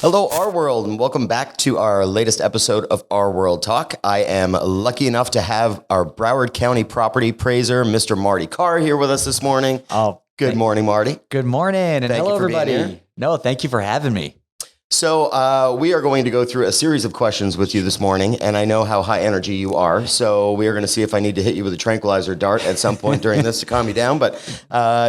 Hello, RWorld, and welcome back to our latest episode of RWorldTalk. I am lucky enough to have our Broward County Property Appraiser, Mr. Marty Kiar, here with us this morning. Good morning, Marty. Good morning, and Thank hello, you for being everybody. here. No, thank you for having me. So we are going to go through a series of questions with you this morning, and I know how high energy you are, so we are going to see if I need to hit you with a tranquilizer dart at some point during this to calm you down, but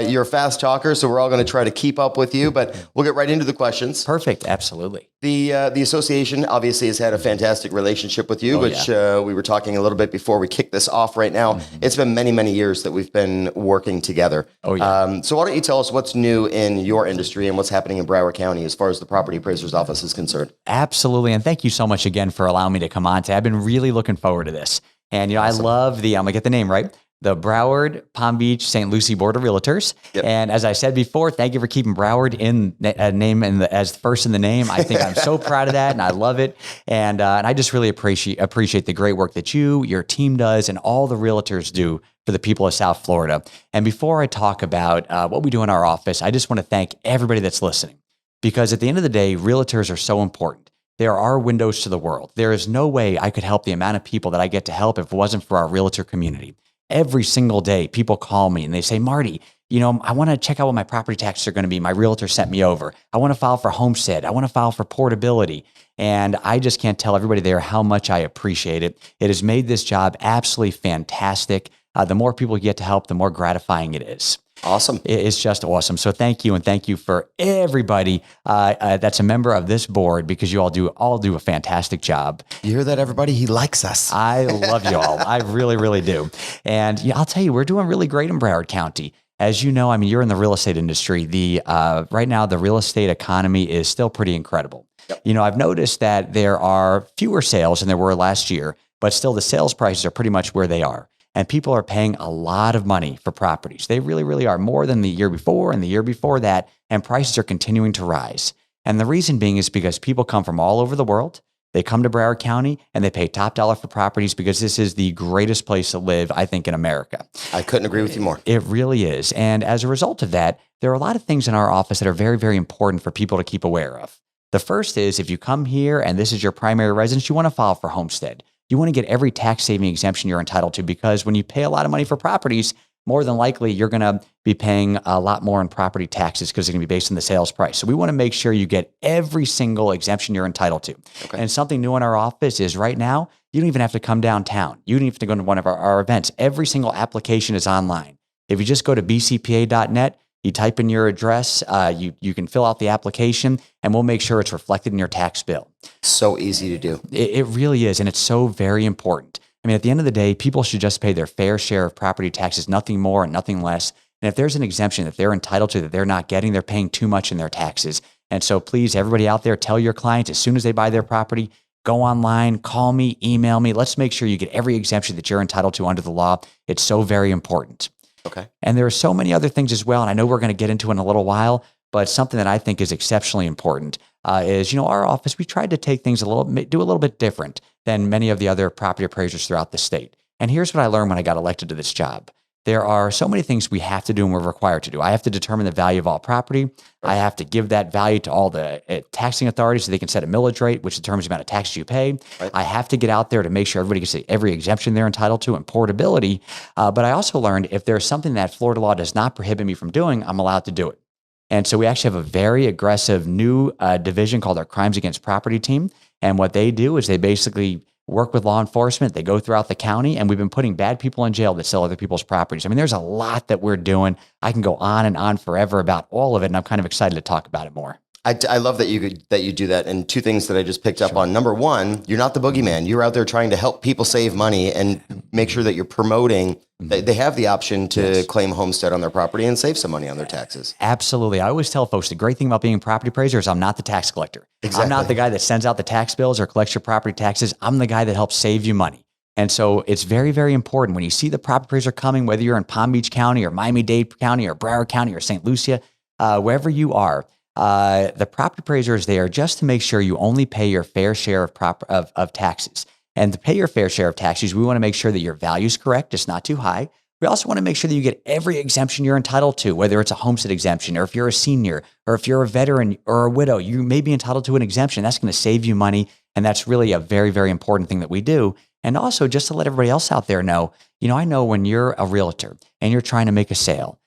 you're a fast talker, so we're all going to try to keep up with you, but we'll get right into the questions. Perfect, absolutely. The association obviously has had a fantastic relationship with you, which we were talking a little bit before we kick this off right now. It's been many, many years that we've been working together. So why don't you tell us what's new in your industry and what's happening in Broward County as far as the property appraiser's office is concerned? Absolutely, and thank you so much again for allowing me to come on today. I've been really looking forward to this. And awesome. I love I'm going to get the name right, the Broward, Palm Beach, St. Lucie Board of Realtors. Yep. And as I said before, thank you for keeping Broward in name as first in the name. I think I'm so proud of that, and I love it. And I just really appreciate the great work that your team does, and all the realtors do for the people of South Florida. And before I talk about what we do in our office, I just want to thank everybody that's listening, because at the end of the day, realtors are so important. They are our windows to the world. There is no way I could help the amount of people that I get to help if it wasn't for our realtor community. Every single day, people call me and they say, Marty, I want to check out what my property taxes are going to be. My realtor sent me over. I want to file for homestead. I want to file for portability. And I just can't tell everybody there how much I appreciate it. It has made this job absolutely fantastic. The more people you get to help, the more gratifying it is. Awesome. It's just awesome. So thank you. And thank you for everybody that's a member of this board, because you all do a fantastic job. You hear that, everybody? He likes us. I love you all. I really, really do. And I'll tell you, we're doing really great in Broward County. As you know, you're in the real estate industry. Right now, the real estate economy is still pretty incredible. Yep. I've noticed that there are fewer sales than there were last year, but still the sales prices are pretty much where they are. And people are paying a lot of money for properties. They really, really are, more than the year before and the year before that. And prices are continuing to rise. And the reason being is because people come from all over the world. They come to Broward County and they pay top dollar for properties, because this is the greatest place to live, I think, in America. I couldn't agree with you more. It really is. And as a result of that, there are a lot of things in our office that are very, very important for people to keep aware of. The first is, if you come here and this is your primary residence, you want to file for homestead. You want to get every tax saving exemption you're entitled to, because when you pay a lot of money for properties, more than likely you're going to be paying a lot more in property taxes, because they're going to be based on the sales price. So we want to make sure you get every single exemption you're entitled to. Okay. And something new in our office is, right now, you don't even have to come downtown. You don't even have to go to one of our events. Every single application is online. If you just go to bcpa.net, you type in your address, you can fill out the application, and we'll make sure it's reflected in your tax bill. So easy to do. It really is, and it's so very important. At the end of the day, people should just pay their fair share of property taxes, nothing more and nothing less. And if there's an exemption that they're entitled to that they're not getting, they're paying too much in their taxes. And so please, everybody out there, tell your clients, as soon as they buy their property, go online, call me, email me. Let's make sure you get every exemption that you're entitled to under the law. It's so very important. Okay. And there are so many other things as well, and I know we're going to get into in a little while, but something that I think is exceptionally important is, our office, we tried to take things do a little bit different than many of the other property appraisers throughout the state. And here's what I learned when I got elected to this job. There are so many things we have to do and we're required to do. I have to determine the value of all property. Right. I have to give that value to all the taxing authorities so they can set a millage rate, which determines the amount of taxes you pay. Right. I have to get out there to make sure everybody gets every exemption they're entitled to, and portability. But I also learned, if there's something that Florida law does not prohibit me from doing, I'm allowed to do it. And so we actually have a very aggressive new division called our Crimes Against Property team. And what they do is they basically work with law enforcement. They go throughout the county, and we've been putting bad people in jail that sell other people's properties. There's a lot that we're doing. I can go on and on forever about all of it, and I'm kind of excited to talk about it more. I love that you do that. And two things that I just picked up on. Number one, you're not the boogeyman. You're out there trying to help people save money and make sure that you're promoting that they have the option to claim homestead on their property and save some money on their taxes. Absolutely. I always tell folks, the great thing about being a property appraiser is I'm not the tax collector. Exactly. I'm not the guy that sends out the tax bills or collects your property taxes. I'm the guy that helps save you money. And so it's very, very important when you see the property appraiser coming, whether you're in Palm Beach County or Miami-Dade County or Broward County or St. Lucia, wherever you are, the property appraiser is there just to make sure you only pay your fair share of taxes. And to pay your fair share of taxes, we want to make sure that your value is correct. It's not too high. We also want to make sure that you get every exemption you're entitled to, whether it's a homestead exemption, or if you're a senior, or if you're a veteran or a widow, you may be entitled to an exemption. That's going to save you money. And that's really a very, very important thing that we do. And also just to let everybody else out there know, I know when you're a realtor and you're trying to make a sale,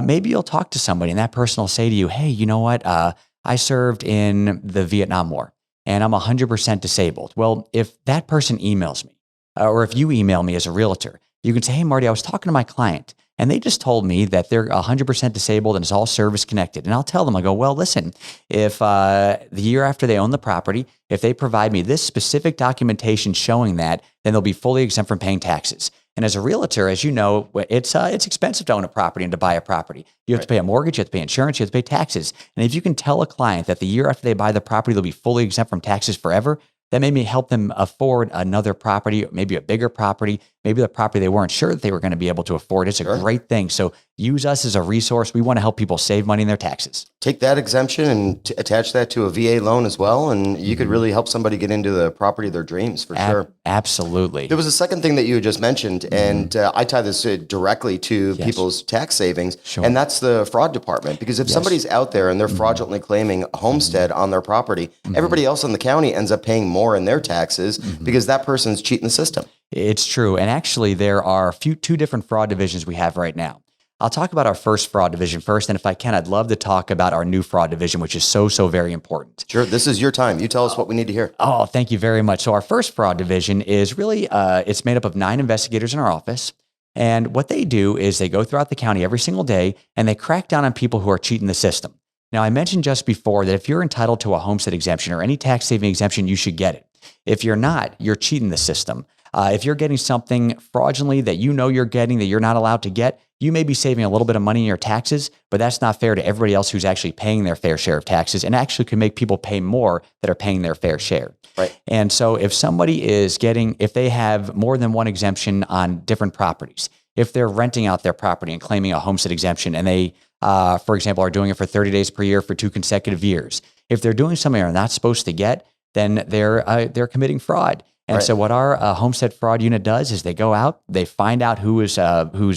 maybe you'll talk to somebody and that person will say to you, hey, you know what? I served in the Vietnam War and I'm 100% disabled. Well, if that person emails me, or if you email me as a realtor, you can say, hey, Marty, I was talking to my client and they just told me that they're 100% disabled and it's all service connected. And I'll tell them, I go, well, listen, if the year after they own the property, if they provide me this specific documentation showing that, then they'll be fully exempt from paying taxes. And as a realtor, as you know, it's expensive to own a property and to buy a property. You have to pay a mortgage, you have to pay insurance, you have to pay taxes. And if you can tell a client that the year after they buy the property, they'll be fully exempt from taxes forever, that may help them afford another property, maybe a bigger property, maybe the property they weren't sure that they were going to be able to afford. It's a great thing. So use us as a resource. We want to help people save money in their taxes. Take that exemption and attach that to a VA loan as well. And you could really help somebody get into the property of their dreams for sure. Absolutely. There was a second thing that you had just mentioned, and I tie this directly to people's tax savings, and that's the fraud department. Because if somebody's out there and they're fraudulently claiming a homestead on their property, everybody else in the county ends up paying more in their taxes because that person's cheating the system. It's true. And actually, there are two different fraud divisions we have right now. I'll talk about our first fraud division first. And if I can, I'd love to talk about our new fraud division, which is so very important. Sure. This is your time. You tell us what we need to hear. Oh, thank you very much. So our first fraud division is really, it's made up of 9 investigators in our office. And what they do is they go throughout the county every single day and they crack down on people who are cheating the system. Now, I mentioned just before that if you're entitled to a homestead exemption or any tax saving exemption, you should get it. If you're not, you're cheating the system. If you're getting something fraudulently that you know you're getting that you're not allowed to get, you may be saving a little bit of money in your taxes, but that's not fair to everybody else who's actually paying their fair share of taxes, and actually can make people pay more that are paying their fair share. Right. And so if somebody is if they have more than one exemption on different properties, if they're renting out their property and claiming a homestead exemption and they, for example, are doing it for 30 days per year for 2 consecutive years, if they're doing something they're not supposed to get, then they're committing fraud. And so what our homestead fraud unit does is they go out, they find out who's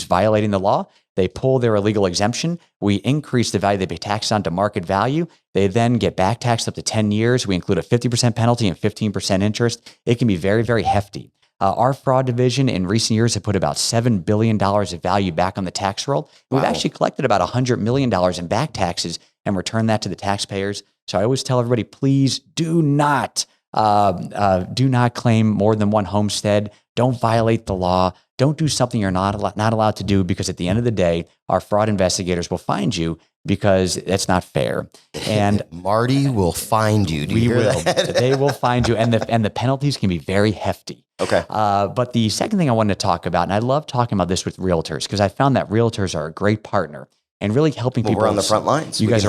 violating the law, they pull their illegal exemption, we increase the value they pay taxes on to market value, they then get back taxed up to 10 years, we include a 50% penalty and 15% interest. It can be very hefty. Our fraud division in recent years have put about $7 billion of value back on the tax roll. We've actually collected about $100 million in back taxes and returned that to the taxpayers. So I always tell everybody, please do not claim more than one homestead. Don't violate the law. Don't do something you're not allowed to do, because at the end of the day, our fraud investigators will find you because that's not fair. And Marty will find you. Do you hear that? They will find you, and the penalties can be very hefty. Okay. But the second thing I wanted to talk about, and I love talking about this with realtors, because I found that realtors are a great partner and really helping people. We're on the front lines. You guys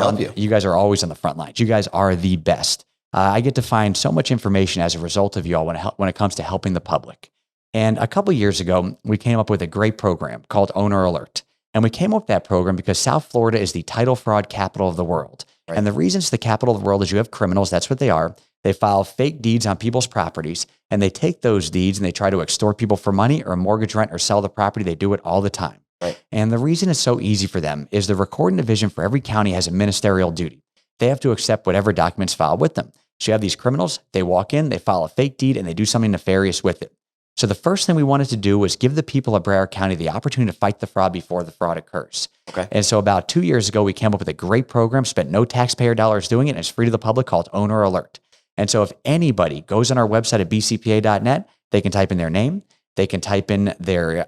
are always on the front lines. You guys are the best. I get to find so much information as a result of you all when it comes to helping the public. And a couple of years ago, we came up with a great program called Owner Alert. And we came up with that program because South Florida is the title fraud capital of the world. Right. And the reason it's the capital of the world is you have criminals, that's what they are. They file fake deeds on people's properties, and they take those deeds and they try to extort people for money or mortgage rent or sell the property. They do it all the time. Right. And the reason it's so easy for them is the recording division for every county has a ministerial duty. They have to accept whatever documents filed with them. So you have these criminals, they walk in, they file a fake deed, and they do something nefarious with it. So the first thing we wanted to do was give the people of Broward County the opportunity to fight the fraud before the fraud occurs. Okay. And so about 2 years ago, we came up with a great program, spent no taxpayer dollars doing it, and it's free to the public, called Owner Alert. And so if anybody goes on our website at bcpa.net, they can type in their name, they can type in their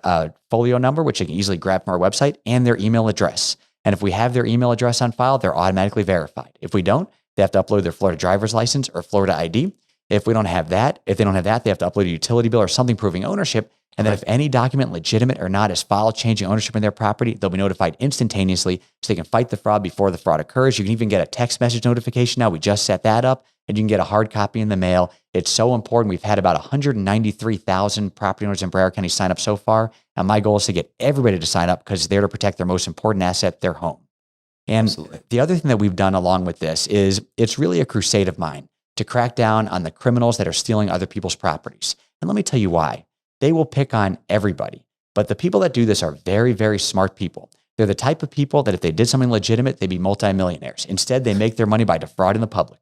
folio number, which they can easily grab from our website, and their email address. And if we have their email address on file, they're automatically verified. If we don't, they have to upload their Florida driver's license or Florida ID. If they don't have that, they have to upload a utility bill or something proving ownership. And then if any document, legitimate or not, is filed changing ownership in their property, they'll be notified instantaneously so they can fight the fraud before the fraud occurs. You can even get a text message notification now. We just set that up, and you can get a hard copy in the mail. It's so important. We've had about 193,000 property owners in Broward County sign up so far. And my goal is to get everybody to sign up because it's there to protect their most important asset, their home. And Absolutely. The other thing that we've done along with this is it's really a crusade of mine to crack down on the criminals that are stealing other people's properties. And let me tell you why. They will pick on everybody, But the people that do this are very, very smart people. They're the type of people that if they did something legitimate, they'd be multimillionaires. Instead, they make their money by defrauding the public.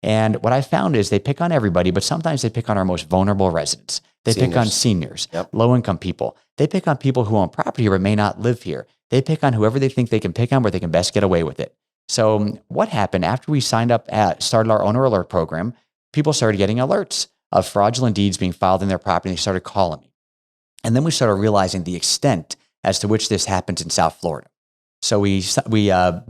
And what I found is they pick on everybody, but sometimes they pick on our most vulnerable residents. They pick on seniors, low-income people. They pick on people who own property here but may not live here. They pick on whoever they think they can pick on where they can best get away with it. So what happened after we started our owner alert program, people started getting alerts of fraudulent deeds being filed in their property, and they started calling me. And then we started realizing the extent as to which this happens in South Florida. So we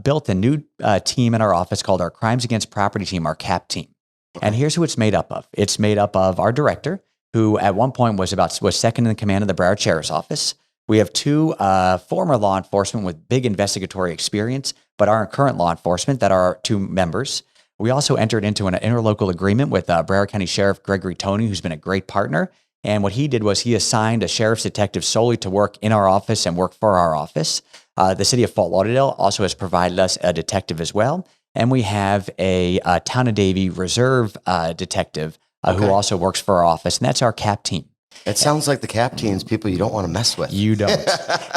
built a new team in our office called our Crimes Against Property Team, our CAP team. And here's who it's made up of. It's made up of our director, who at one point was second in command of the Broward Sheriff's Office. We have two former law enforcement with big investigatory experience, but aren't current law enforcement that are our two members. We also entered into an interlocal agreement with Broward County Sheriff Gregory Toney, who's been a great partner. And what he did was he assigned a sheriff's detective solely to work in our office and work for our office. The city of Fort Lauderdale also has provided us a detective as well. And we have a Town of Davie reserve detective who also works for our office. And that's our CAP team. It sounds like the CAP team's people you don't want to mess with. You don't.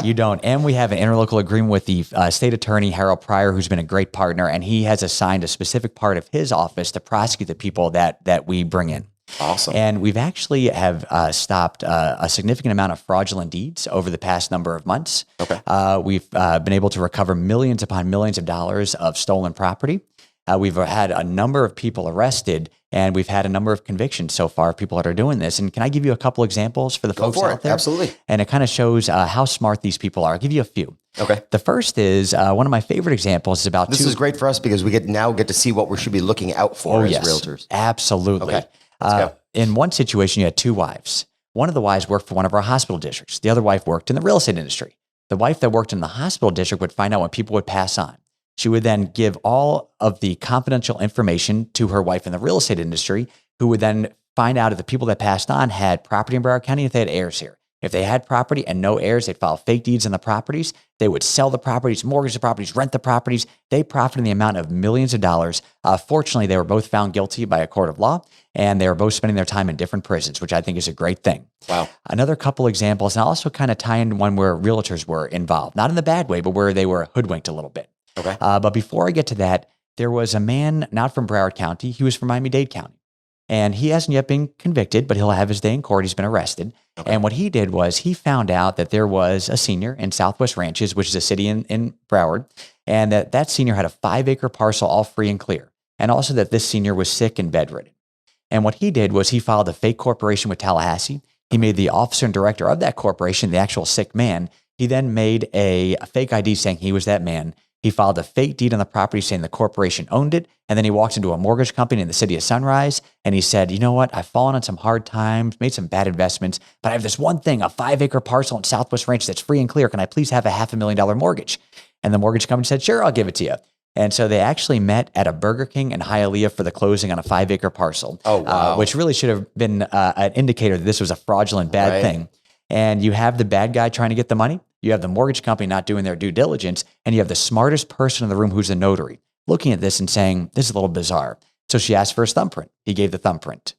You don't. And we have an interlocal agreement with the state attorney, Harold Pryor, who's been a great partner. And he has assigned a specific part of his office to prosecute the people that we bring in. Awesome. And we've actually have stopped a significant amount of fraudulent deeds over the past number of months. Okay. We've been able to recover millions upon millions of dollars of stolen property. We've had a number of people arrested, and we've had a number of convictions so far of people that are doing this. And can I give you a couple examples for the folks out there? Absolutely. And it kind of shows how smart these people are. I'll give you a few. Okay. The first is one of my favorite examples is about This is great for us because we now get to see what we should be looking out for as realtors. Absolutely. Okay. Let's go. In one situation, you had two wives. One of the wives worked for one of our hospital districts. The other wife worked in the real estate industry. The wife that worked in the hospital district would find out when people would pass on. She would then give all of the confidential information to her wife in the real estate industry, who would then find out if the people that passed on had property in Broward County, if they had heirs here. If they had property and no heirs, they'd file fake deeds on the properties. They would sell the properties, mortgage the properties, rent the properties. They profited in the amount of millions of dollars. Fortunately, they were both found guilty by a court of law, and they were both spending their time in different prisons, which I think is a great thing. Wow. Another couple examples, and I'll also kind of tie in one where realtors were involved, not in the bad way, but where they were hoodwinked a little bit. Okay. But before I get to that, there was a man not from Broward County. He was from Miami-Dade County. And he hasn't yet been convicted, but he'll have his day in court. He's been arrested. Okay. And what he did was he found out that there was a senior in Southwest Ranches, which is a city in Broward, and that senior had a 5-acre parcel all free and clear. And also that this senior was sick and bedridden. And what he did was he filed a fake corporation with Tallahassee. He made the officer and director of that corporation the actual sick man. He then made a fake ID saying he was that man. He filed a fake deed on the property saying the corporation owned it. And then he walked into a mortgage company in the city of Sunrise. And he said, you know what? I've fallen on some hard times, made some bad investments, but I have this one thing, a 5-acre parcel in Southwest Ranch that's free and clear. Can I please have a $500,000 mortgage? And the mortgage company said, sure, I'll give it to you. And so they actually met at a Burger King in Hialeah for the closing on a 5-acre parcel, which really should have been an indicator that this was a fraudulent bad thing. And you have the bad guy trying to get the money. You have the mortgage company not doing their due diligence, and you have the smartest person in the room who's a notary looking at this and saying, this is a little bizarre. So she asked for his thumbprint. He gave the thumbprint.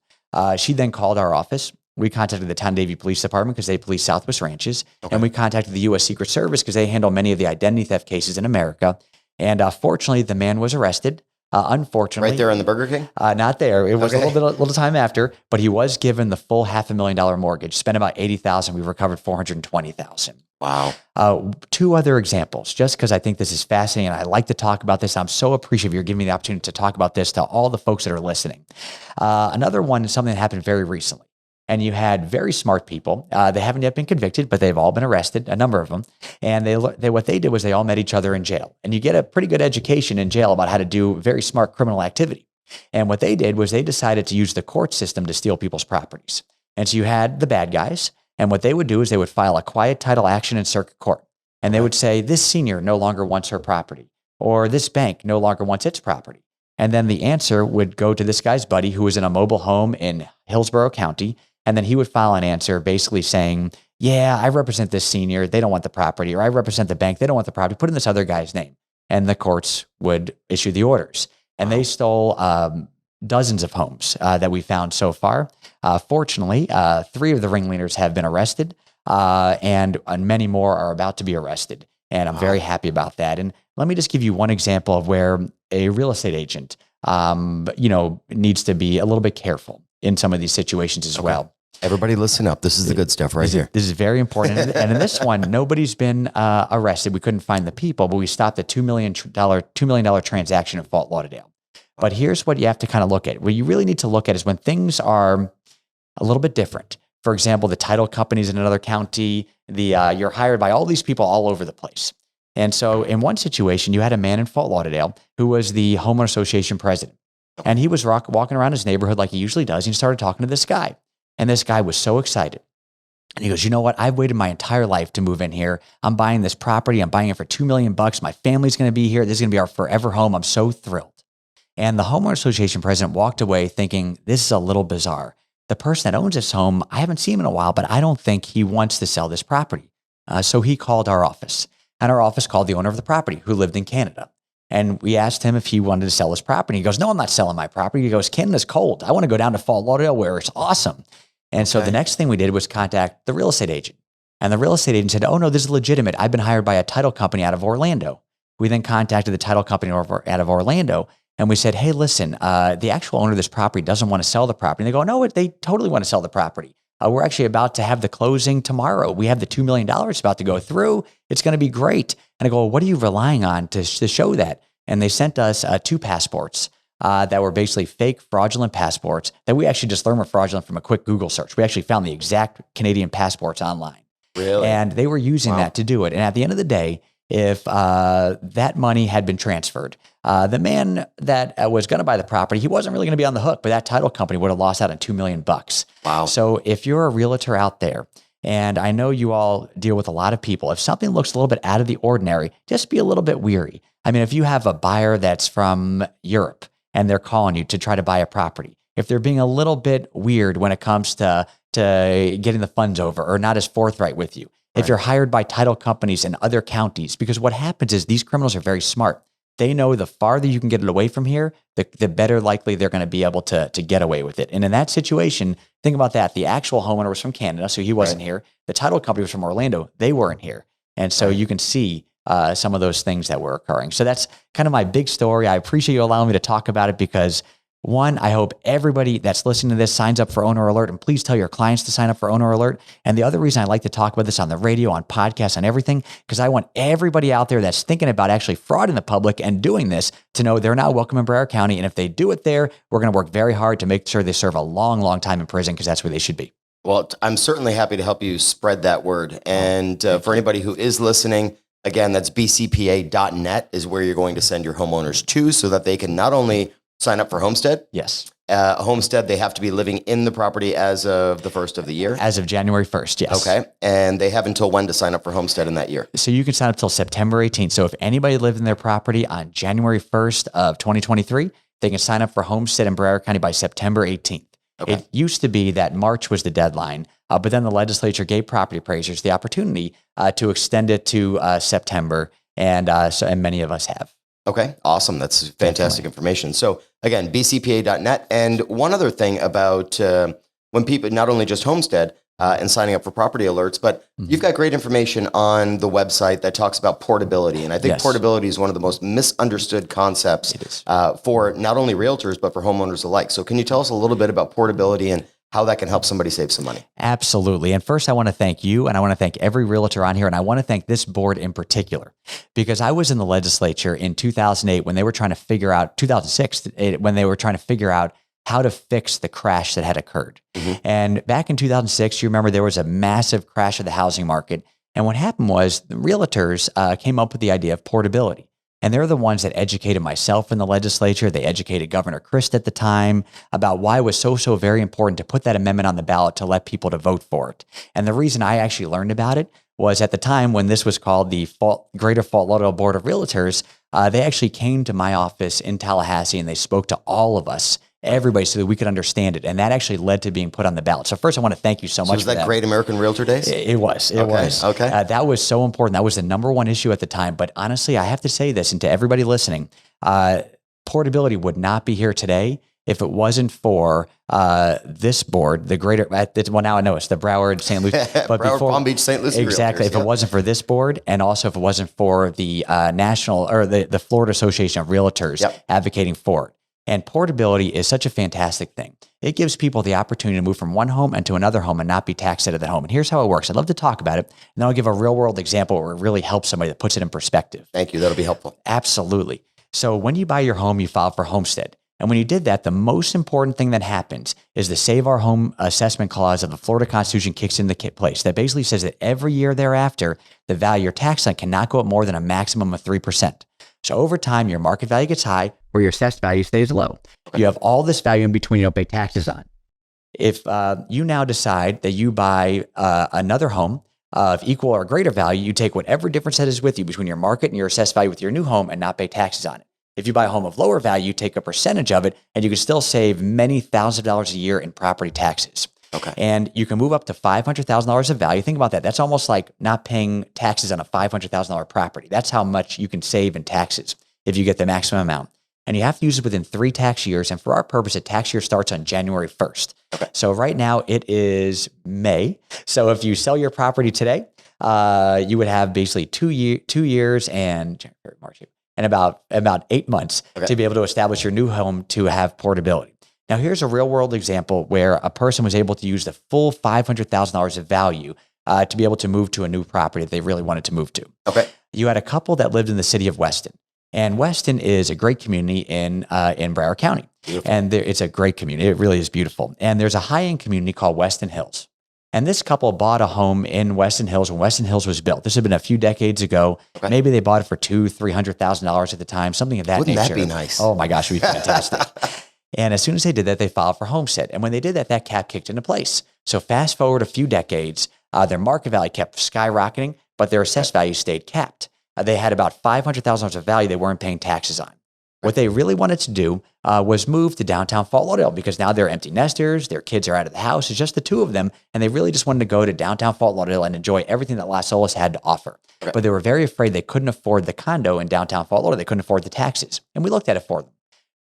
She then called our office. We contacted the Town of Davie Police Department because they police Southwest Ranches. Okay. And we contacted the U.S. Secret Service because they handle many of the identity theft cases in America. And fortunately, the man was arrested. Unfortunately, right there in the Burger King? Not there. It was a little time after, but he was given the full $500,000 mortgage. Spent about $80,000. We recovered $420,000. Wow. Two other examples, just because I think this is fascinating and I like to talk about this. I'm so appreciative you're giving me the opportunity to talk about this to all the folks that are listening. Another one is something that happened very recently. And you had very smart people. They haven't yet been convicted, but they've all been arrested, a number of them. And what they did was they all met each other in jail. And you get a pretty good education in jail about how to do very smart criminal activity. And what they did was they decided to use the court system to steal people's properties. And so you had the bad guys. And what they would do is they would file a quiet title action in circuit court. And they would say, this senior no longer wants her property, or this bank no longer wants its property. And then the answer would go to this guy's buddy who was in a mobile home in Hillsborough County. And then he would file an answer basically saying, yeah, I represent this senior. They don't want the property. Or I represent the bank. They don't want the property. Put in this other guy's name. And the courts would issue the orders. And they stole dozens of homes that we found so far. Fortunately, 3 of the ringleaders have been arrested. and many more are about to be arrested. And I'm very happy about that. And let me just give you one example of where a real estate agent, needs to be a little bit careful in some of these situations as well. Everybody listen up. This is the good stuff right here. This is very important. And in this one, nobody's been arrested. We couldn't find the people, but we stopped a $2 million transaction in Fort Lauderdale. But here's what you have to kind of look at. What you really need to look at is when things are a little bit different. For example, the title company's in another county. You're hired by all these people all over the place. And so in one situation, you had a man in Fort Lauderdale who was the homeowner association president. And he was walking around his neighborhood like he usually does. And he started talking to this guy. And this guy was so excited. And he goes, you know what? I've waited my entire life to move in here. I'm buying this property. I'm buying it for $2 million. My family's going to be here. This is going to be our forever home. I'm so thrilled. And the homeowner association president walked away thinking, this is a little bizarre. The person that owns this home, I haven't seen him in a while, but I don't think he wants to sell this property. So he called our office. And our office called the owner of the property who lived in Canada. And we asked him if he wanted to sell his property. He goes, no, I'm not selling my property. He goes, Canada's cold. I want to go down to Fort Lauderdale where it's awesome. And so the next thing we did was contact the real estate agent. And the real estate agent said, oh, no, this is legitimate. I've been hired by a title company out of Orlando. We then contacted the title company out of Orlando. And we said, hey, listen, the actual owner of this property doesn't want to sell the property. And they go, no, they totally want to sell the property. We're actually about to have the closing tomorrow. We have the $2 million about to go through. It's going to be great. And I go, well, what are you relying on to show that? And they sent us 2 passports that were basically fake fraudulent passports that we actually just learned were fraudulent from a quick Google search. We actually found the exact Canadian passports online. Really? And they were using that to do it. And at the end of the day, if that money had been transferred, the man that was going to buy the property, he wasn't really going to be on the hook, but that title company would have lost out on $2 million. Wow. So if you're a realtor out there, and I know you all deal with a lot of people, if something looks a little bit out of the ordinary, just be a little bit weary. I mean, if you have a buyer that's from Europe and they're calling you to try to buy a property, if they're being a little bit weird when it comes to getting the funds over or not as forthright with you, if you're hired by title companies in other counties, because what happens is these criminals are very smart. They know the farther you can get it away from here, the better likely they're going to be able to get away with it. And in that situation, think about that. The actual homeowner was from Canada, so he wasn't here. The title company was from Orlando. They weren't here. And so you can see some of those things that were occurring. So that's kind of my big story. I appreciate you allowing me to talk about it because one, I hope everybody that's listening to this signs up for Owner Alert, and please tell your clients to sign up for Owner Alert. And the other reason I like to talk about this on the radio, on podcasts, on everything, because I want everybody out there that's thinking about actually frauding the public and doing this to know they're not welcome in Broward County. And if they do it there, we're going to work very hard to make sure they serve a long, long time in prison because that's where they should be. Well, I'm certainly happy to help you spread that word. And for anybody who is listening, again, that's bcpa.net is where you're going to send your homeowners to so that they can not only sign up for Homestead. Yes. Homestead, they have to be living in the property as of the first of the year. As of January 1st, yes. Okay. And they have until when to sign up for Homestead in that year? So you can sign up till September 18th. So if anybody lived in their property on January 1st of 2023, they can sign up for Homestead in Broward County by September 18th. Okay. It used to be that March was the deadline, but then the legislature gave property appraisers the opportunity to extend it to September, and many of us have. Okay, awesome. That's fantastic information. So again, bcpa.net. And one other thing about when people, not only just Homestead and signing up for property alerts, but you've got great information on the website that talks about portability. And I think portability is one of the most misunderstood concepts for not only realtors, but for homeowners alike. So can you tell us a little bit about portability and how that can help somebody save some money? Absolutely. And first, I want to thank you, and I want to thank every realtor on here, and I want to thank this board in particular, because I was in the legislature in 2008 when they were trying to figure out, 2006, when they were trying to figure out how to fix the crash that had occurred. And back in 2006, you remember there was a massive crash of the housing market. And what happened was the realtors came up with the idea of portability. And they're the ones that educated myself in the legislature. They educated Governor Christ at the time about why it was so very important to put that amendment on the ballot to let people to vote for it. And the reason I actually learned about it was at the time when this was called the Greater Fort Lauderdale Board of Realtors, they actually came to my office in Tallahassee and they spoke to all of us, everybody, so that we could understand it. And that actually led to being put on the ballot. So first, I want to thank you so much. Was that Great American Realtor Days? It was. It was. Okay. That was so important. That was the number one issue at the time. But honestly, I have to say this, and to everybody listening, portability would not be here today if it wasn't for this board, the greater, well, now I know it's the Broward St. Lucie, but Broward, before, Palm Beach, St. Lucie exactly. Realtors, If it wasn't for this board, and also if it wasn't for the national or the Florida Association of Realtors advocating for it. And portability is such a fantastic thing. It gives people the opportunity to move from one home into another home and not be taxed out of that home. And here's how it works. I'd love to talk about it. And then I'll give a real world example where it really helps somebody that puts it in perspective. Thank you. That'll be helpful. Absolutely. So when you buy your home, you file for homestead. And when you did that, the most important thing that happens is the Save Our Home Assessment Clause of the Florida Constitution kicks into place. That basically says that every year thereafter, the value you're taxed on cannot go up more than a maximum of 3%. So over time, your market value gets high, where your assessed value stays low. Okay. You have all this value in between you don't pay taxes on. If you now decide that you buy another home of equal or greater value, you take whatever difference that is with you between your market and your assessed value with your new home and not pay taxes on it. If you buy a home of lower value, you take a percentage of it, and you can still save many thousands of dollars a year in property taxes. Okay. And you can move up to $500,000 of value. Think about that. That's almost like not paying taxes on a $500,000 property. That's how much you can save in taxes if you get the maximum amount. And you have to use it within 3 tax years. And for our purpose, a tax year starts on January 1st. Okay. So right now it is May. So if you sell your property today, you would have basically 2 years and March, and about 8 months to be able to establish your new home to have portability. Now, here's a real world example where a person was able to use the full $500,000 of value to be able to move to a new property that they really wanted to move to. Okay. You had a couple that lived in the city of Weston. And Weston is a great community in Broward County. Beautiful. And it's a great community. It really is beautiful. And there's a high-end community called Weston Hills. And this couple bought a home in Weston Hills when Weston Hills was built. This had been a few decades ago. Okay. Maybe they bought it for $200,000-$300,000 at the time, something of that nature. Wouldn't that be nice? Oh my gosh, it would be fantastic. And as soon as they did that, they filed for homestead. And when they did that, that cap kicked into place. So fast forward a few decades, their market value kept skyrocketing, but their assessed value stayed capped. They had about $500,000 of value they weren't paying taxes on. What they really wanted to do was move to downtown Fort Lauderdale because now they're empty nesters, their kids are out of the house, it's just the two of them, and they really just wanted to go to downtown Fort Lauderdale and enjoy everything that Las Olas had to offer. Okay. But they were very afraid they couldn't afford the condo in downtown Fort Lauderdale, they couldn't afford the taxes, and we looked at it for them.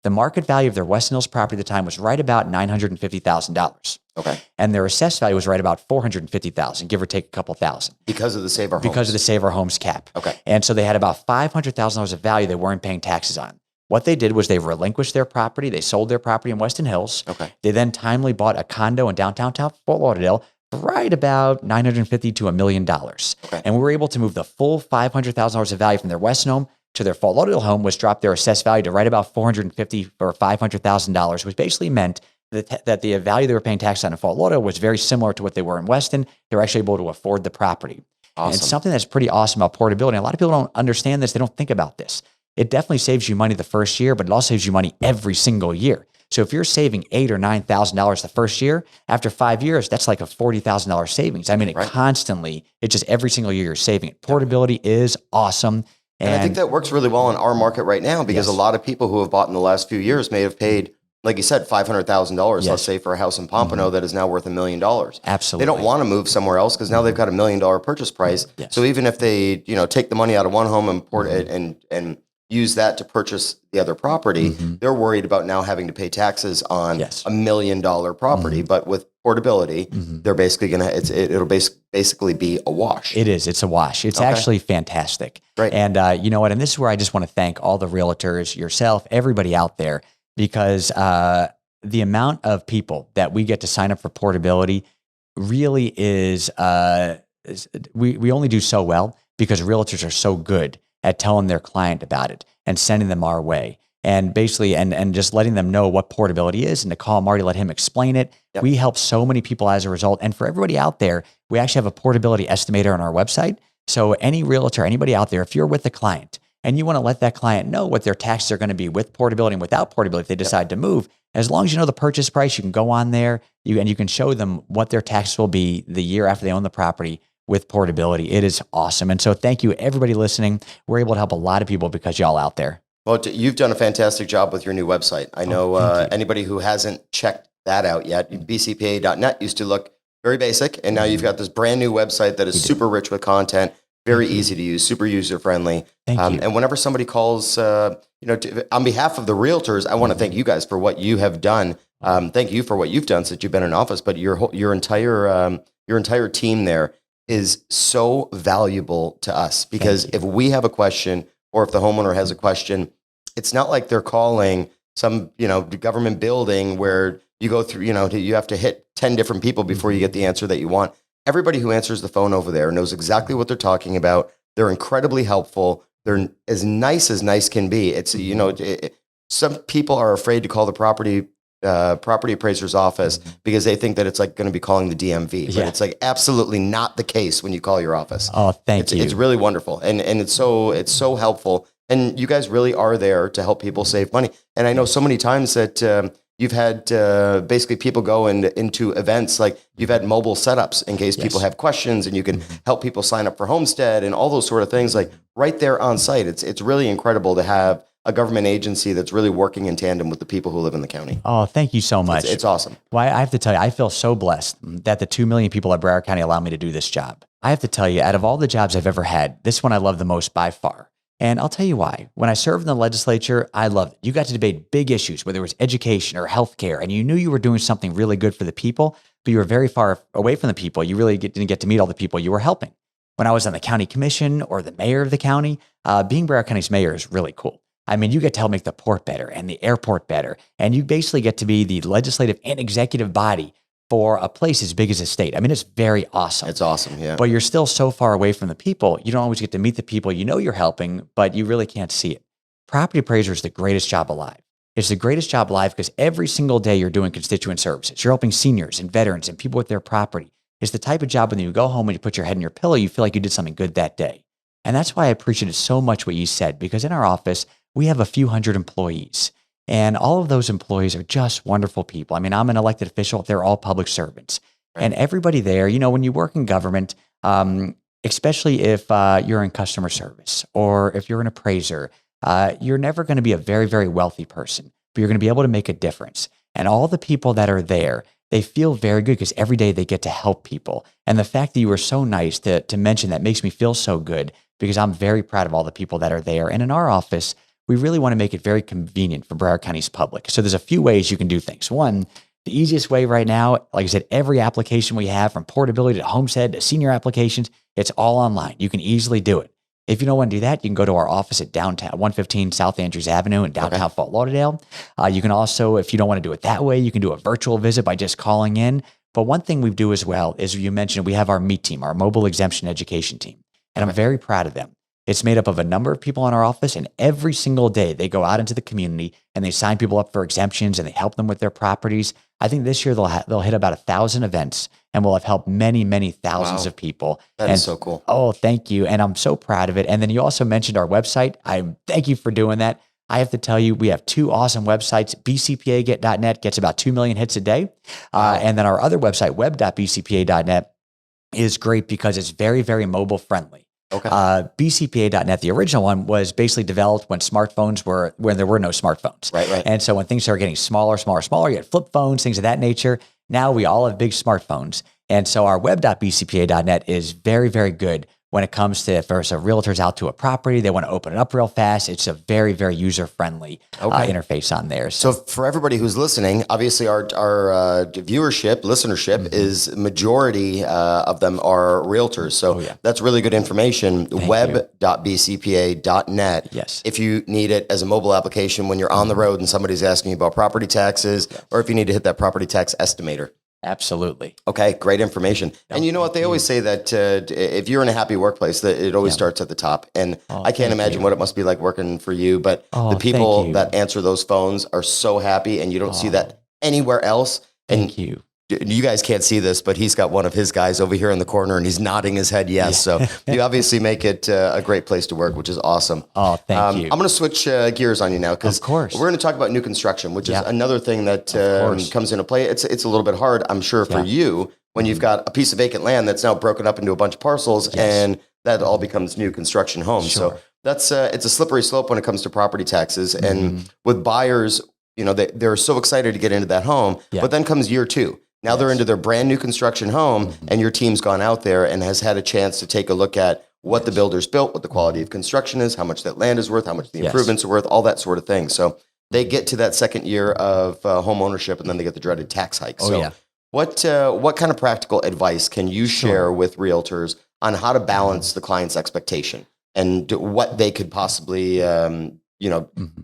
The market value of their Weston Hills property at the time was right about $950,000. Okay. And their assessed value was right about $450,000, give or take a couple thousand. Because of the Save Our Homes. Because of the Save Our Homes cap. Okay. And so they had about $500,000 of value they weren't paying taxes on. What they did was they relinquished their property. They sold their property in Weston Hills. Okay. They then timely bought a condo in downtown Fort Lauderdale for right about $950,000 to $1 million. Okay. And we were able to move the full $500,000 of value from their Weston home to their Fort Lauderdale home, which dropped their assessed value to right about $450,000 or $500,000, which basically meant that the value they were paying tax on in Fort Lauderdale was very similar to what they were in Weston. They were actually able to afford the property. Awesome. And it's something that's pretty awesome about portability. A lot of people don't understand this. They don't think about this. It definitely saves you money the first year, but it also saves you money every single year. So if you're saving $8,000 or $9,000 the first year, after 5 years, that's like a $40,000 savings. I mean, it's just every single year you're saving it. Portability is awesome. And I think that works really well in our market right now because a lot of people who have bought in the last few years may have paid, like you said, $500,000, let's say, for a house in Pompano that is now worth $1 million. Absolutely. They don't want to move somewhere else because now they've got $1 million purchase price. Yes. So even if they, take the money out of one home and port it and use that to purchase the other property, they're worried about now having to pay taxes on $1 million property. But with portability, they're basically it'll basically be a wash. It is. It's a wash. It's actually fantastic. Right. And you know what? And this is where I just want to thank all the realtors, yourself, everybody out there, because the amount of people that we get to sign up for portability really is, we only do so well because realtors are so good at telling their client about it and sending them our way. And basically, and just letting them know what portability is and to call Marty, let him explain it. Yep. We help so many people as a result. And for everybody out there, we actually have a portability estimator on our website. So any realtor, anybody out there, if you're with a client and you want to let that client know what their taxes are going to be with portability and without portability, if they decide to move, as long as you know the purchase price, you can go on there and you can show them what their taxes will be the year after they own the property with portability. It is awesome. And so thank you, everybody listening. We're able to help a lot of people because y'all out there. Well, you've done a fantastic job with your new website. I know anybody who hasn't checked that out yet, bcpa.net used to look very basic, and now you've got this brand new website that is super rich with content, very easy to use, super user friendly. Thank you. And whenever somebody calls, on behalf of the realtors, I want to thank you guys for what you have done. Thank you for what you've done since you've been in office, but your entire team there is so valuable to us, because if we have a question or if the homeowner has a question, it's not like they're calling some, government building where you go through, you have to hit 10 different people before you get the answer that you want. Everybody who answers the phone over there knows exactly what they're talking about. They're incredibly helpful. They're as nice can be. It's, some people are afraid to call the property appraiser's office because they think that it's like going to be calling the DMV, but it's like absolutely not the case when you call your office. Oh, thank you. It's really wonderful. And it's so helpful. And you guys really are there to help people save money. And I know so many times that you've had basically people go into events, like you've had mobile setups in case people have questions, and you can help people sign up for Homestead and all those sort of things, like right there on site. It's really incredible to have a government agency that's really working in tandem with the people who live in the county. Oh, thank you so much. It's awesome. Well, I have to tell you, I feel so blessed that the 2 million people at Broward County allow me to do this job. I have to tell you, out of all the jobs I've ever had, this one I love the most by far. And I'll tell you why. When I served in the legislature, I loved it. You got to debate big issues, whether it was education or healthcare, and you knew you were doing something really good for the people, but you were very far away from the people. You really didn't get to meet all the people you were helping. When I was on the county commission or the mayor of the county, being Broward County's mayor is really cool. I mean, you get to help make the port better and the airport better, and you basically get to be the legislative and executive body for a place as big as a state. I mean, it's very awesome. It's awesome, yeah. But you're still so far away from the people. You don't always get to meet the people you're helping, but you really can't see it. Property appraiser is the greatest job alive. It's the greatest job alive because every single day you're doing constituent services. You're helping seniors and veterans and people with their property. It's the type of job when you go home and you put your head in your pillow, you feel like you did something good that day. And that's why I appreciated so much what you said, because in our office, we have a few hundred employees. And all of those employees are just wonderful people. I mean, I'm an elected official. They're all public servants. Right. And everybody there, when you work in government, especially if you're in customer service or if you're an appraiser, you're never going to be a very, very wealthy person, but you're going to be able to make a difference. And all the people that are there, they feel very good because every day they get to help people. And the fact that you were so nice to mention that makes me feel so good, because I'm very proud of all the people that are there. And in our office, we really want to make it very convenient for Broward County's public. So there's a few ways you can do things. One, the easiest way right now, like I said, every application we have, from Portability to Homestead to senior applications, it's all online. You can easily do it. If you don't want to do that, you can go to our office at downtown 115 South Andrews Avenue in downtown Fort Lauderdale. You can also, if you don't want to do it that way, you can do a virtual visit by just calling in. But one thing we do as well is, you mentioned, we have our MEET team, our mobile exemption education team. And I'm very proud of them. It's made up of a number of people in our office, and every single day they go out into the community and they sign people up for exemptions and they help them with their properties. I think this year they'll hit about 1,000 events, and we'll have helped many, many thousands of people. That is so cool. Oh, thank you. And I'm so proud of it. And then you also mentioned our website. I thank you for doing that. I have to tell you, we have two awesome websites. bcpa.net gets about 2 million hits a day. And then our other website, web.bcpa.net, is great because it's very, very mobile friendly. Okay. bcpa.net, the original one, was basically developed when there were no smartphones. Right. And so when things started getting smaller, you had flip phones, things of that nature. Now we all have big smartphones. And so our web.bcpa.net is very, very good when it comes to, if there's a realtor's out to a property, they want to open it up real fast. It's a very, very user-friendly interface on there. So for everybody who's listening, obviously our listenership is majority of them are realtors. So that's really good information. Web.bcpa.net. Yes. If you need it as a mobile application when you're on the road and somebody's asking you about property taxes, or if you need to hit that property tax estimator. Absolutely. Okay, great information. And you know what? They always say that if you're in a happy workplace, that it always starts at the top. And I can't imagine what it must be like working for you, but the people that answer those phones are so happy, and you don't see that anywhere else. Thank you. You guys can't see this, but he's got one of his guys over here in the corner, and he's nodding his head yes. So you obviously make it a great place to work, which is awesome. Oh, thank you. I'm going to switch gears on you now, because we're going to talk about new construction, which is another thing that comes into play. It's a little bit hard, I'm sure, for you when you've got a piece of vacant land that's now broken up into a bunch of parcels, and that all becomes new construction homes. Sure. So that's it's a slippery slope when it comes to property taxes. And with buyers, they're so excited to get into that home, but then comes year two. Now they're into their brand new construction home, and your team's gone out there and has had a chance to take a look at what the builder's built, what the quality of construction is, how much that land is worth, how much the improvements are worth, all that sort of thing. So they get to that second year of home ownership, and then they get the dreaded tax hike. What kind of practical advice can you share with realtors on how to balance the client's expectation and what they could possibly,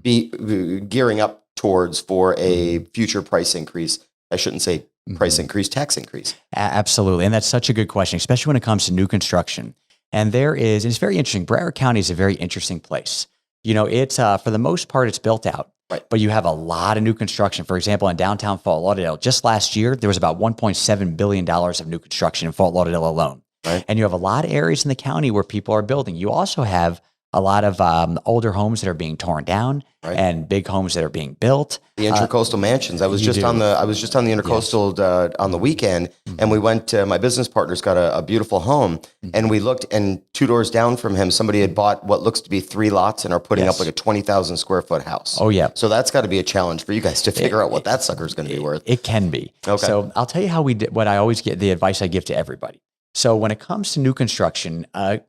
be gearing up towards for a future price increase? I shouldn't say price increase, tax increase. Absolutely. And that's such a good question, especially when it comes to new construction. And it's very interesting. Broward County is a very interesting place. It's for the most part, it's built out. Right. But you have a lot of new construction. For example, in downtown Fort Lauderdale, just last year, there was about $1.7 billion of new construction in Fort Lauderdale alone. Right. And you have a lot of areas in the county where people are building. You also have a lot of older homes that are being torn down and big homes that are being built. The intercoastal mansions. I was just on the intercoastal on the weekend, and we went. My business partner's got a beautiful home, and we looked, and 2 doors down from him, somebody had bought what looks to be 3 lots and are putting up like a 20,000 square foot house. Oh yeah. So that's got to be a challenge for you guys to figure out what that sucker is going to be worth. It can be. Okay. So I'll tell you how we did. What I always get, the advice I give to everybody. So when it comes to new construction,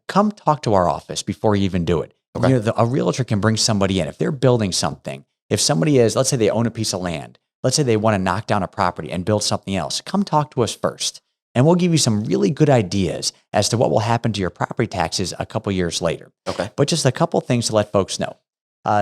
come talk to our office before you even do it. Okay. A realtor can bring somebody in. If they're building something, if somebody let's say they own a piece of land, let's say they want to knock down a property and build something else, come talk to us first. And we'll give you some really good ideas as to what will happen to your property taxes a couple years later. Okay. But just a couple things to let folks know.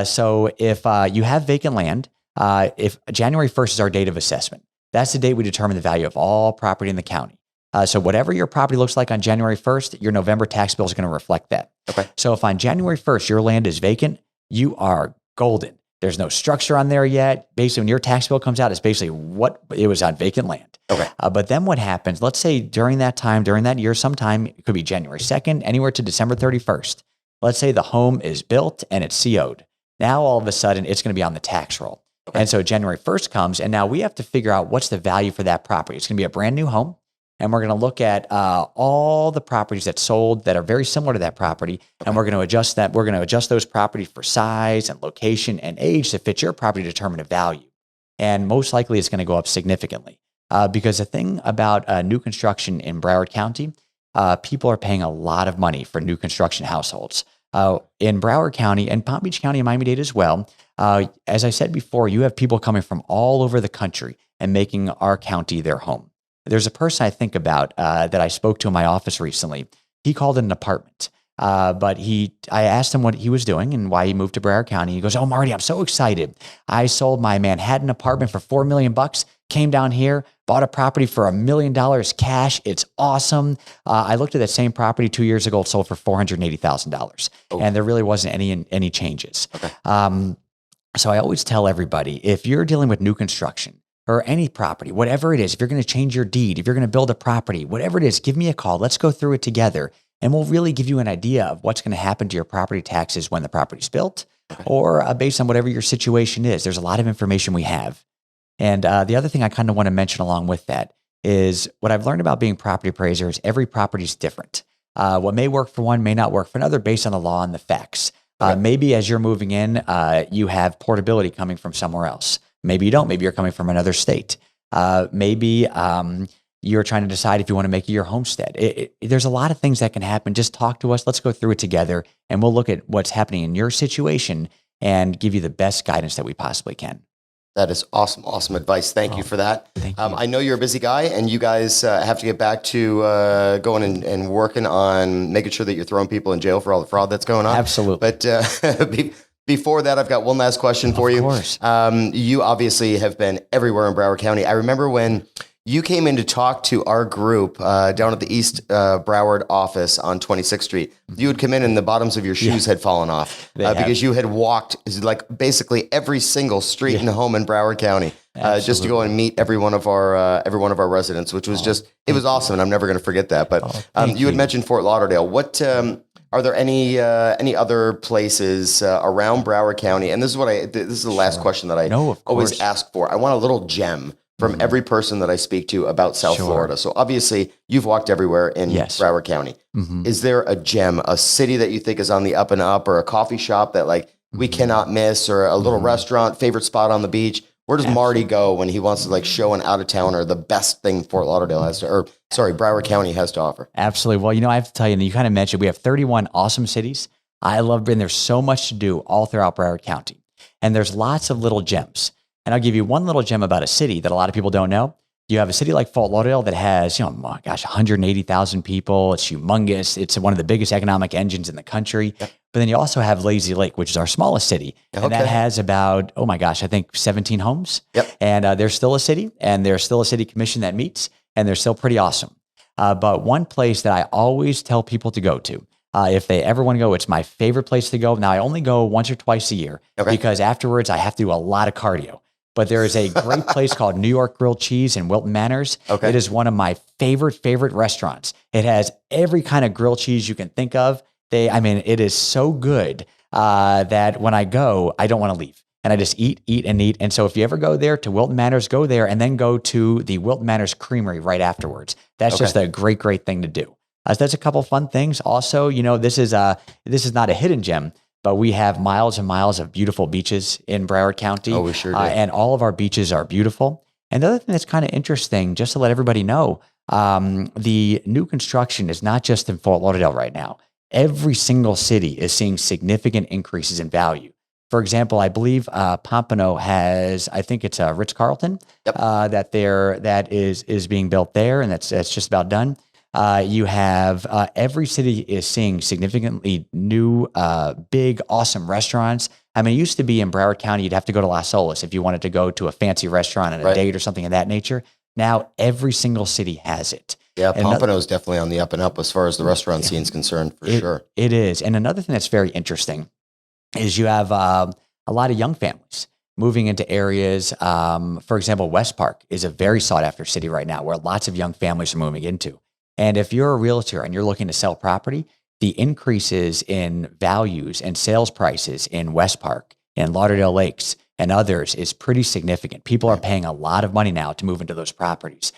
So if you have vacant land, if January 1st is our date of assessment, that's the date we determine the value of all property in the county. So whatever your property looks like on January 1st, your November tax bill is going to reflect that. Okay. So if on January 1st, your land is vacant, you are golden. There's no structure on there yet. Basically, when your tax bill comes out, it's basically what it was on vacant land. Okay. But then what happens, let's say during that year, sometime, it could be January 2nd, anywhere to December 31st. Let's say the home is built and it's CO'd. Now, all of a sudden, it's going to be on the tax roll. Okay. And so January 1st comes, and now we have to figure out what's the value for that property. It's going to be a brand new home. And we're going to look at all the properties that sold that are very similar to that property. Okay. And we're going to adjust that. We're going to adjust those properties for size and location and age to fit your property to determine a value. And most likely it's going to go up significantly because the thing about new construction in Broward County, people are paying a lot of money for new construction households. In Broward County and Palm Beach County and Miami-Dade as well, as I said before, you have people coming from all over the country and making our county their home. There's a person I think about that I spoke to in my office recently. He called it an apartment, but I asked him what he was doing and why he moved to Broward County. He goes, "Oh, Marty, I'm so excited. I sold my Manhattan apartment for $4 million, came down here, bought a property for $1 million cash. It's awesome. I looked at that same property 2 years ago. It sold for $480,000, and there really wasn't any changes." Okay. So I always tell everybody, if you're dealing with new construction, or any property, whatever it is, if you're going to change your deed, if you're going to build a property, whatever it is, give me a call. Let's go through it together. And we'll really give you an idea of what's going to happen to your property taxes when the property's built or based on whatever your situation is. There's a lot of information we have. And the other thing I kind of want to mention along with that is what I've learned about being property appraiser is every property is different. What may work for one may not work for another based on the law and the facts. Maybe as you're moving in, you have portability coming from somewhere else. Maybe you don't. Maybe you're coming from another state. Maybe you're trying to decide if you want to make it your homestead. There's a lot of things that can happen. Just talk to us. Let's go through it together, and we'll look at what's happening in your situation and give you the best guidance that we possibly can. That is awesome. Awesome advice. Thank you for that. Thank you. I know you're a busy guy, and you guys have to get back to going and working on making sure that you're throwing people in jail for all the fraud that's going on. Absolutely. But before that, I've got one last question for you. Of course. You obviously have been everywhere in Broward County. I remember when you came in to talk to our group down at the East Broward office on 26th Street. You had come in and the bottoms of your shoes had fallen off because you had walked like basically every single street and home in Broward County just to go and meet every one of our residents, which was it was awesome, and I'm never going to forget that. But you had mentioned Fort Lauderdale. What are there any other places around Broward County? And this is the last question that I always ask for. I want a little gem from every person that I speak to about South Florida. So obviously you've walked everywhere in Broward County. Is there a gem, a city that you think is on the up and up, or a coffee shop that we cannot miss, or a little restaurant, favorite spot on the beach? Where does Marty go when he wants to like show an out of towner the best thing Fort Lauderdale has to, or sorry, Broward County has to offer? Absolutely. Well, I have to tell you, and you kind of mentioned, we have 31 awesome cities. I love, and there's so much to do all throughout Broward County. And there's lots of little gems. And I'll give you one little gem about a city that a lot of people don't know. You have a city like Fort Lauderdale that has, 180,000 people. It's humongous. It's one of the biggest economic engines in the country. Yep. But then you also have Lazy Lake, which is our smallest city. Okay. And that has about, I think 17 homes. Yep. And there's still a city, and there's still a city commission that meets, and they're still pretty awesome. But one place that I always tell people to go to, if they ever want to go, it's my favorite place to go. Now, I only go once or twice a year because afterwards I have to do a lot of cardio. But there is a great place called New York Grilled Cheese in Wilton Manors. Okay. It is one of my favorite restaurants. It has every kind of grilled cheese you can think of. It is so good that when I go, I don't want to leave. And I just eat and eat. And so if you ever go there to Wilton Manors, go there and then go to the Wilton Manors Creamery right afterwards. That's just a great thing to do. So that's a couple fun things. Also, this is not a hidden gem, but we have miles and miles of beautiful beaches in Broward County. Oh, we sure do. And all of our beaches are beautiful. And the other thing that's kind of interesting, just to let everybody know, the new construction is not just in Fort Lauderdale right now. Every single city is seeing significant increases in value. For example, I believe Pompano has, I think it's Ritz-Carlton that is being built there, and that's just about done. You have every city is seeing significantly new, big, awesome restaurants. It used to be in Broward County, you'd have to go to Las Olas if you wanted to go to a fancy restaurant and a date or something of that nature. Now, every single city has it. Yeah, Pompano is definitely on the up and up as far as the restaurant scene is concerned, for sure. It is. And another thing that's very interesting is you have a lot of young families moving into areas. For example, West Park is a very sought-after city right now where lots of young families are moving into. And if you're a realtor and you're looking to sell property, the increases in values and sales prices in West Park and Lauderdale Lakes and others is pretty significant. People are paying a lot of money now to move into those properties.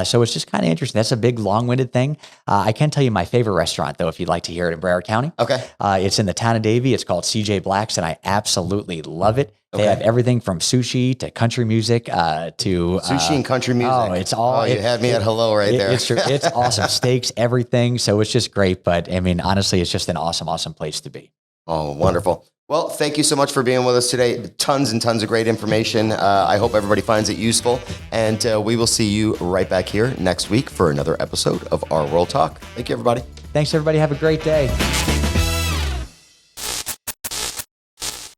So it's just kind of interesting. That's a big, long-winded thing. I can tell you my favorite restaurant, though, if you'd like to hear it in Broward County. Okay. It's in the town of Davie. It's called CJ Black's, and I absolutely love it. They have everything from sushi to country music to sushi and country music. Oh, it's all. You had me at hello there. It's awesome. Steaks, everything. So it's just great. But honestly, it's just an awesome place to be. Oh, wonderful. Well, thank you so much for being with us today. Tons and tons of great information. I hope everybody finds it useful. And we will see you right back here next week for another episode of RWorldTalk. Thank you, everybody. Thanks, everybody. Have a great day.